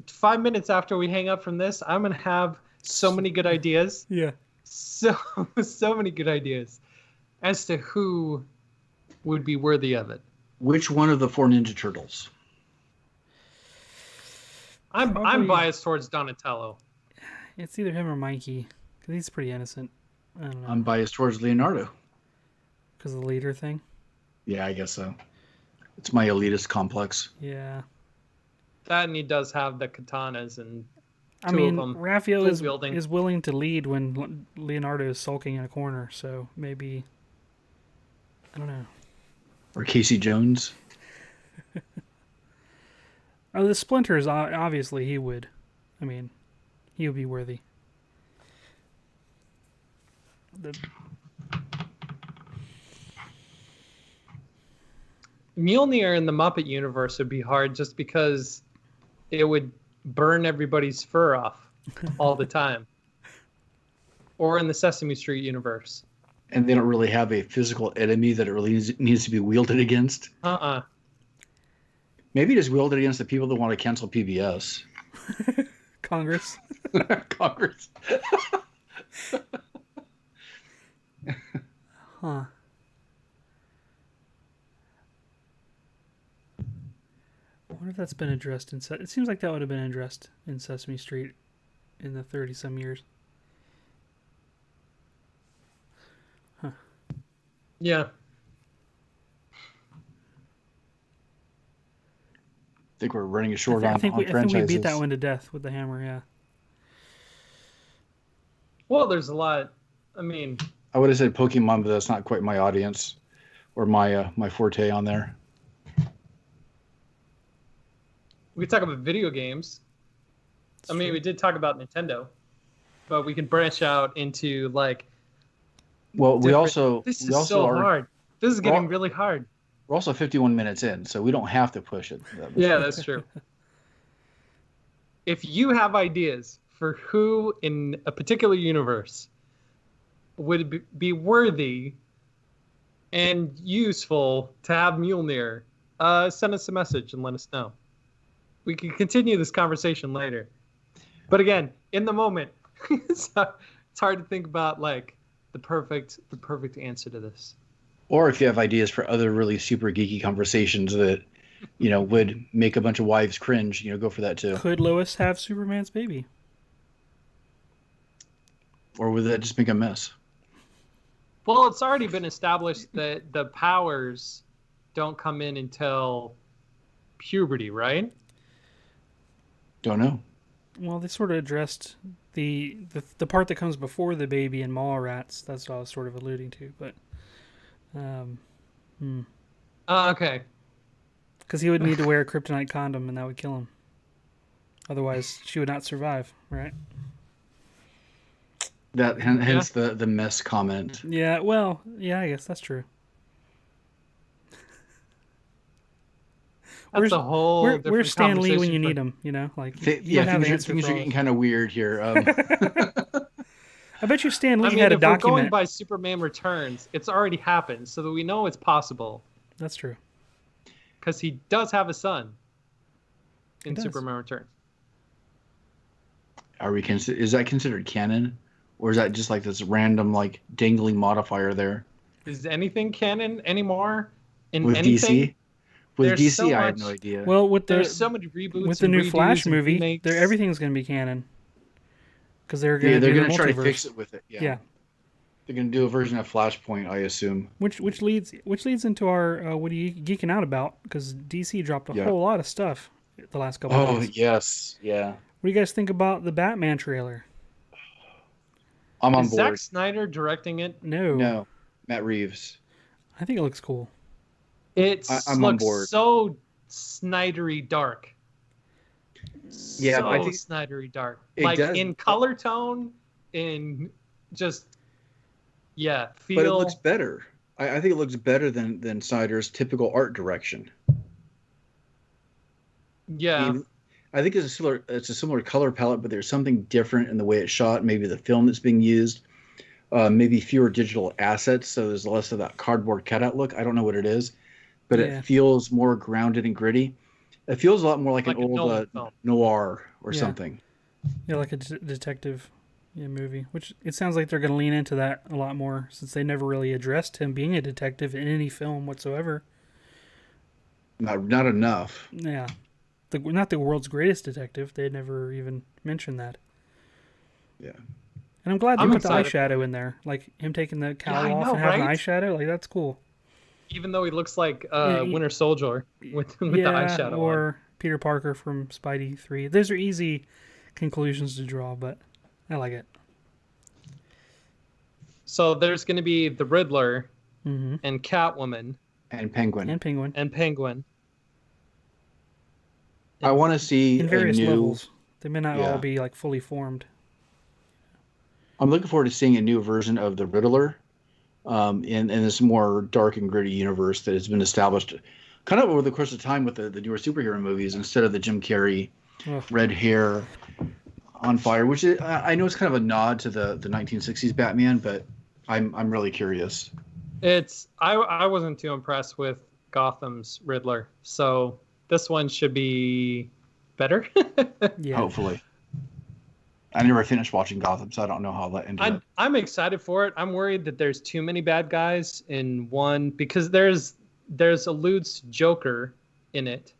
5 minutes after we hang up from this, I'm gonna have so many good ideas. Yeah. So many good ideas as to who would be worthy of it. Which one of the 4 Ninja Turtles? I'm biased towards Donatello. It's either him or Mikey, because he's pretty innocent. I don't know. I'm biased towards Leonardo. Because of the leader thing? Yeah, I guess so. It's my elitist complex. Yeah. That, and he does have the katanas and I mean, of them Raphael is wielding. willing to lead when Leonardo is sulking in a corner, so maybe... I don't know. Or Casey Jones. Oh, the Splinters, obviously he would. I mean, he would be worthy. Mjolnir in the Muppet universe would be hard just because it would burn everybody's fur off all the time. Or in the Sesame Street universe. And they don't really have a physical enemy that it really needs to be wielded against. Maybe just wield it against the people that want to cancel PBS. Congress. Congress. Huh. I wonder if that's been addressed it seems like that would have been addressed in Sesame Street in the 30-some years. Huh. Yeah. I think we're running short on I franchises. think we beat that one to death with the hammer, yeah. Well, there's a lot. I mean, I would have said Pokemon, but that's not quite my audience or my forte on there. we could talk about video games. I mean, we did talk about Nintendo, but we can branch out into like. Well, we also This is so hard. This is getting really hard. We're also 51 minutes in, so we don't have to push it. Yeah, that's true. If you have ideas for who in a particular universe would be worthy and useful to have Mjolnir, send us a message and let us know. We can continue this conversation later. But again, in the moment, so it's hard to think about like the perfect answer to this. Or if you have ideas for other really super geeky conversations that would make a bunch of wives cringe, go for that too. Could Lois have Superman's baby? Or would that just make a mess? Well, it's already been established that the powers don't come in until puberty, right? Don't know. Well, they sort of addressed the part that comes before the baby in Mallrats. That's what I was sort of alluding to, but Okay. because he would need to wear a kryptonite condom, and that would kill him. Otherwise, she would not survive, right? Hence the mess comment. Yeah. Well, yeah. I guess that's true. That's a whole different Where's Stan Lee when you conversation need him? Like you Yeah, don't have an things, answer things for are all getting this. kind of weird here. I bet you Stan Lee I mean, had a if we're going document. by Superman Returns, it's already happened, so that we know it's possible. That's true. Because he does have a son in does. Superman Returns. Is that considered canon? Or is that just like this random, like, dangling modifier there? Is anything canon anymore in With anything? DC? With There's DC, so I have much- no idea. Well, with There's so many reboots the and new redos Flash and movie, remakes. everything's going to be canon. Because they're going Yeah, to they're do the going to try to multiverse. fix it with it. Yeah. They're going to do a version of Flashpoint, I assume. Which leads into our what are you geeking out about? Because DC dropped a Yeah. whole lot of stuff the last couple of Oh, days. yes. Yeah. What do you guys think about the Batman trailer? I'm on Is Zack board. Snyder directing it? No. Matt Reeves. I think it looks cool. It I'm on looks board. so Snydery dark. Yeah, so I think Snydery dark. it Like does- in color tone, in just feel. But it looks better. I think it looks better than Snyder's typical art direction. Yeah. I think it's a similar color palette, but there's something different in the way it's shot. Maybe the film that's being used, maybe fewer digital assets, so there's less of that cardboard cutout look. I don't know what it is, but Yeah. it feels more grounded and gritty. It feels a lot more like an Like a old Nolan film. noir or Yeah. something. Yeah, like a detective movie. Which it sounds like they're going to lean into that a lot more since they never really addressed him being a detective in any film whatsoever. Not enough. Yeah. Not the world's greatest detective. They had never even mentioned that. Yeah. And I'm glad they I'm put the excited. eyeshadow in there. Like him taking the cowl I off know, and having right? eyeshadow. Like that's cool. Even though he looks like Yeah, Winter Soldier with the eyeshadow on. or Peter Parker from Spidey 3. Those are easy conclusions to draw, but I like it. So there's going to be the Riddler Mm-hmm. and Catwoman And Penguin. And Penguin. and Penguin. I want to see In a various new. levels. They may not Yeah. all be like fully formed. I'm looking forward to seeing a new version of the Riddler, in this more dark and gritty universe that has been established, kind of over the course of time with the newer superhero movies, instead of the Jim Carrey Ugh. red hair on fire, which is, I know it's kind of a nod to the 1960s Batman, but I'm really curious. I wasn't too impressed with Gotham's Riddler, so this one should be better. Yeah. Hopefully. I never finished watching Gotham, so I don't know how that ended up. I'm excited for it. I'm worried that there's too many bad guys in one because there's alludes to Joker in it,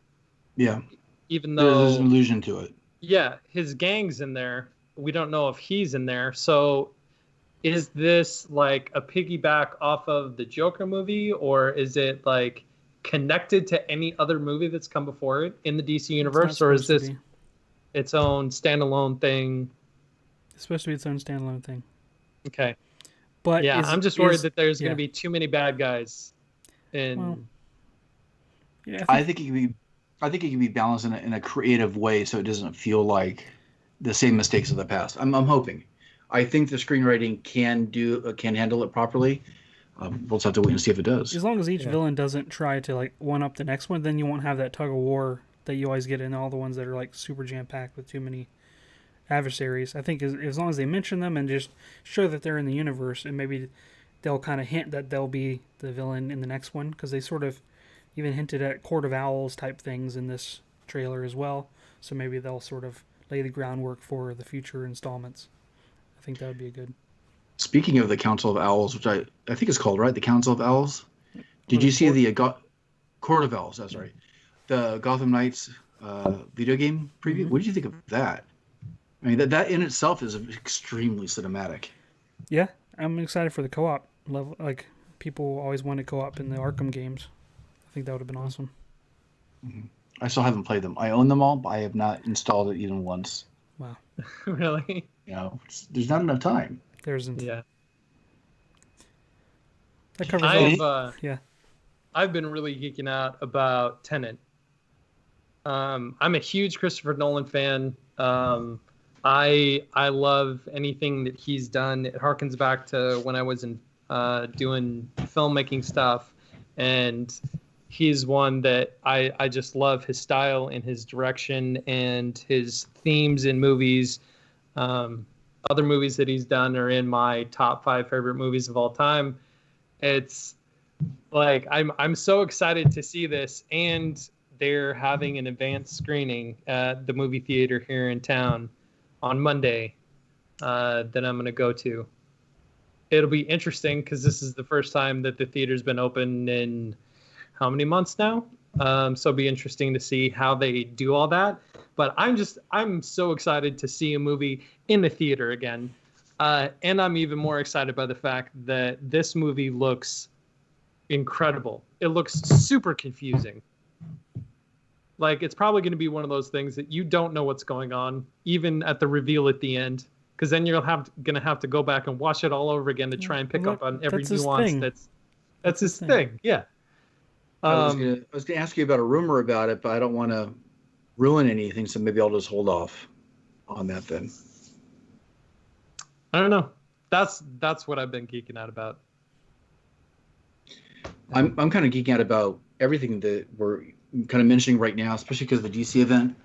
Yeah, even there's an though allusion to it. his gang's in there. We don't know if he's in there. So is this like a piggyback off of the Joker movie, or is it like connected to any other movie that's come before it in the DC It's not universe, or is supposed to this be. its own standalone thing? It's supposed to be its own standalone thing. Okay. But Yeah, I'm just worried that there's yeah. going to be too many bad guys. In Well, yeah, I think it can be balanced in a creative way, so it doesn't feel like the same mistakes of the past. I'm hoping. I think the screenwriting can handle it properly. We'll just have to wait and see if it does. as long as each Yeah. villain doesn't try to like one up the next one, then you won't have that tug of war that you always get in all the ones that are like super jam packed with too many adversaries. I think as long as they mention them and just show that they're in the universe, and maybe they'll kind of hint that they'll be the villain in the next one, because they sort of even hinted at Court of Owls type things in this trailer as well. So maybe they'll sort of lay the groundwork for the future installments. I think that would be a good. Speaking of the Council of Owls, which I think it's called, right? The Council of Owls. Did you see the Court of Owls? That's right. the Gotham Knights video game preview. Mhm. What did you think of that? I mean, that in itself is extremely cinematic. Yeah, I'm excited for the co-op level. Like, people always wanted co-op in the Arkham games. I think that would have been awesome. Mhm. I still haven't played them. I own them all, but I have not installed it even once. Wow. Really? You know, there's not enough time. There isn't. Yeah. That covers all. I've Yeah. I've been really geeking out about Tenet. I'm a huge Christopher Nolan fan. I love anything that he's done. It harkens back to when I was in doing filmmaking stuff, and he's one that I just love his style and his direction and his themes in movies. Other movies that he's done are in my top 5 favorite movies of all time. It's like I'm so excited to see this, and they're having an advanced screening at the movie theater here in town on Monday that I'm going to go to. It'll be interesting because this is the first time that the theater's been open in how many months now? So it'll be interesting to see how they do all that. But I'm so excited to see a movie in the theater again. And I'm even more excited by the fact that this movie looks incredible. It looks super confusing. Like, it's probably going to be one of those things that you don't know what's going on, even at the reveal at the end, because then you're going to have to go back and watch it all over again to try and pick up on every nuance. That's his thing. Yeah. I was gonna ask you about a rumor about it, but I don't want to ruin anything, so maybe I'll just hold off on that then. I don't know. That's what I've been geeking out about. I'm kind of geeking out about everything that we're kind of mentioning right now, especially because of the DC event.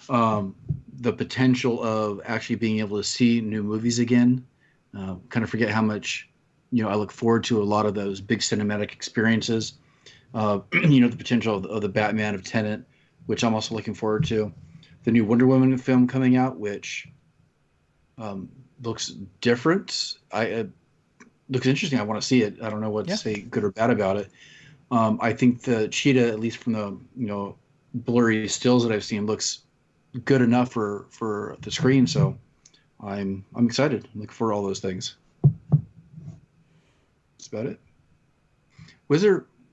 The potential of actually being able to see new movies again. Kind of forget how much, I look forward to a lot of those big cinematic experiences. The potential of the Batman of Tenet, which I'm also looking forward to. The new Wonder Woman film coming out, which looks different. Looks interesting. I want to see it. I don't know what to say good or bad about it. I think the cheetah, at least from the blurry stills that I've seen, looks good enough for the screen. So I'm excited. I'm looking for all those things. That's about it.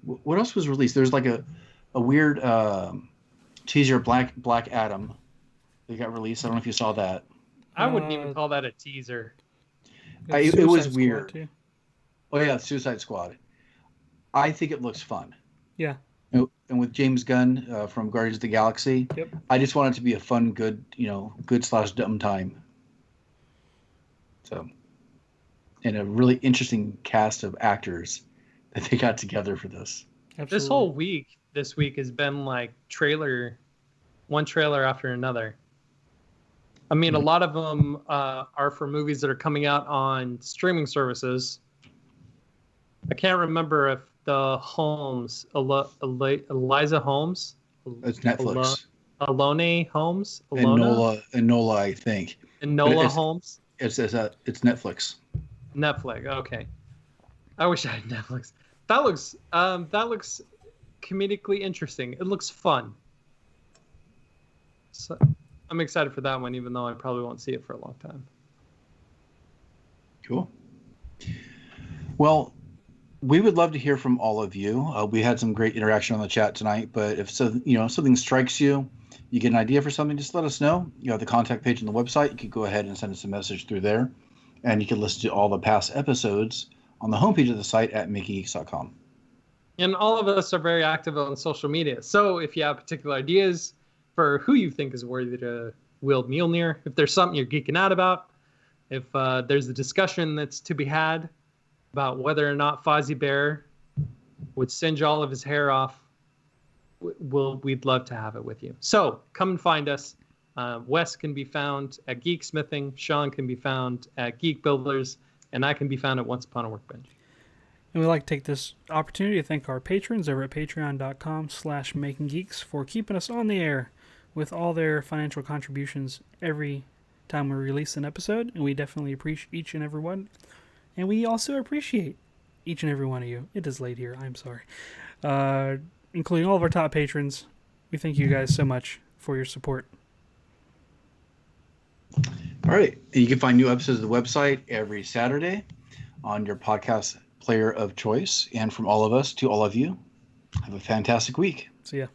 What else was released? There's like a weird teaser, Black Adam, that got released. I don't know if you saw that. I wouldn't even call that a teaser. It was weird. Oh yeah, Suicide Squad. I think it looks fun. Yeah. And with James Gunn from Guardians of the Galaxy, I just want it to be a fun, good / dumb time. So, and a really interesting cast of actors that they got together for this. Absolutely. This week has been like one trailer after another. I mean, a lot of them are for movies that are coming out on streaming services. I can't remember if the Holmes, Eliza Holmes. It's Netflix. Alone Holmes. And Nola, I think. And Nola Holmes. It's Netflix. Netflix. Okay. I wish I had Netflix. That looks comedically interesting. It looks fun. So I'm excited for that one, even though I probably won't see it for a long time. Cool. Well, we would love to hear from all of you. We had some great interaction on the chat tonight, but if something strikes you, you get an idea for something, just let us know. You have the contact page on the website. You can go ahead and send us a message through there, and you can listen to all the past episodes on the homepage of the site at makinggeeks.com. And all of us are very active on social media. So if you have particular ideas for who you think is worthy to wield Mjolnir, if there's something you're geeking out about, if there's a discussion that's to be had about whether or not Fozzie Bear would singe all of his hair off, we'd love to have it with you. So come and find us. Wes can be found at Geeksmithing. Sean can be found at Geek Builders. And I can be found at Once Upon a Workbench. And we'd like to take this opportunity to thank our patrons over at patreon.com/makinggeeks for keeping us on the air with all their financial contributions every time we release an episode. And we definitely appreciate each and every one. And we also appreciate each and every one of you. It is late here. I'm sorry. Including all of our top patrons. we thank you guys so much for your support. All right. You can find new episodes of the website every Saturday on your podcast player of choice. And from all of us to all of you, have a fantastic week. See ya.